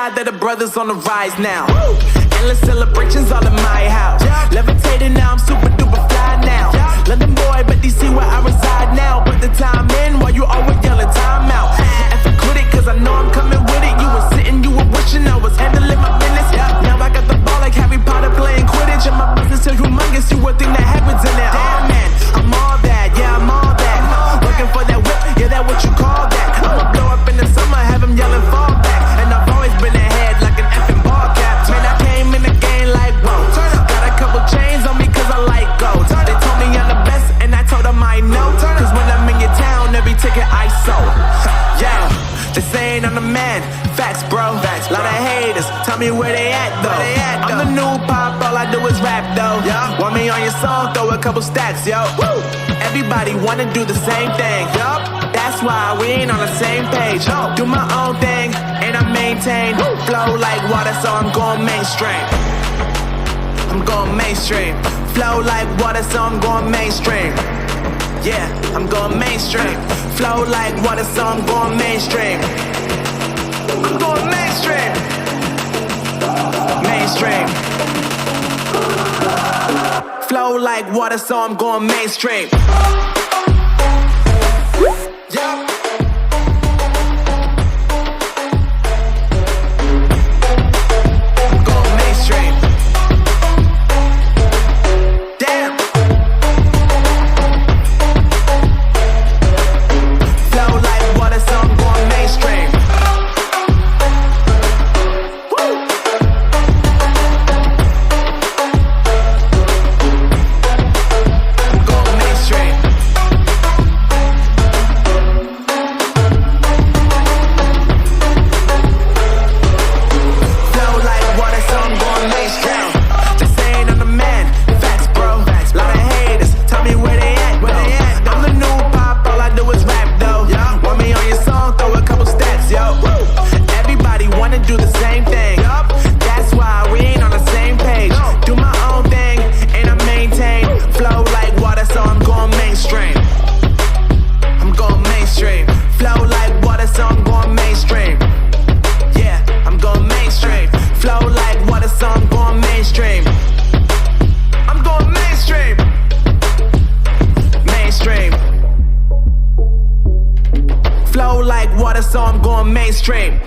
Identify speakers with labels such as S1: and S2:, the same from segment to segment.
S1: God that the brothers on the rise now. Endless celebrations all in my house. Levitating now, I'm super duper fly now. London boy, but DC where I reside now. Put the time in while you always yelling time out. And for quit it, cause I know I'm coming with it. You were sitting, you were wishing I was handling my business. Now I got the ball like Harry Potter playing Quidditch. And my business is humongous, you would think that happens in it. Damn man, I'm all that, yeah I'm all that. Looking for that whip, yeah that what you call that. I'ma blow up in the summer, have him yelling fall back. And I've always been ahead like an effing ball cap. Man, I came in the game like whoa. Got a couple chains on me cause I like gold. They told me I'm the best and I told them I know. Cause when I'm in your town, every ticket I sold. Yeah, they saying I'm the man. Facts bro, lot of haters, tell me where they at though. I'm the new pop, all I do is rap though. Want me on your song, throw a couple stacks, yo. Everybody wanna do the same thing, that's why we ain't on the same page. Do my own thing, and I maintain. Flow like water, so I'm going mainstream. I'm going mainstream. Flow like water, so I'm going mainstream. Yeah, I'm going mainstream. Flow like water, so I'm going mainstream. I'm going mainstream. Mainstream. Flow like water, so I'm going mainstream. Yeah. So I'm going mainstream.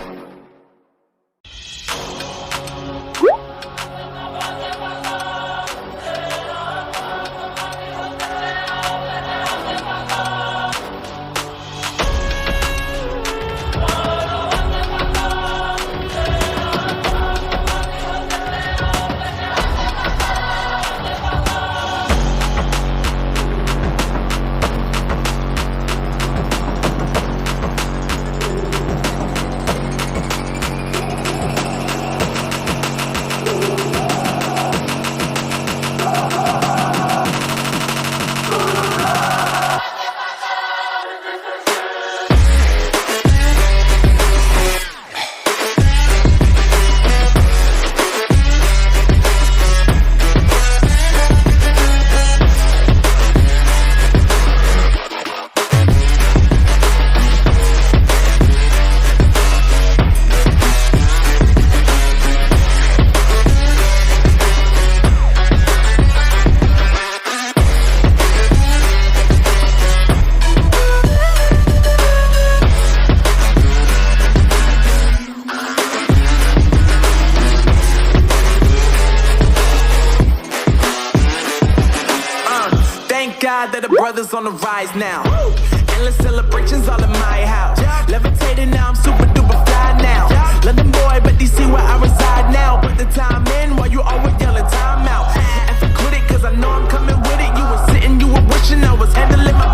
S1: God that the brothers on the rise now. Endless celebrations all in my house. Levitating now, I'm super duper fly now. London boy, but DC where I reside now. Put the time in while you always yelling time out. And for quit it, cause I know I'm coming with it. You were sitting, you were wishing I was handling my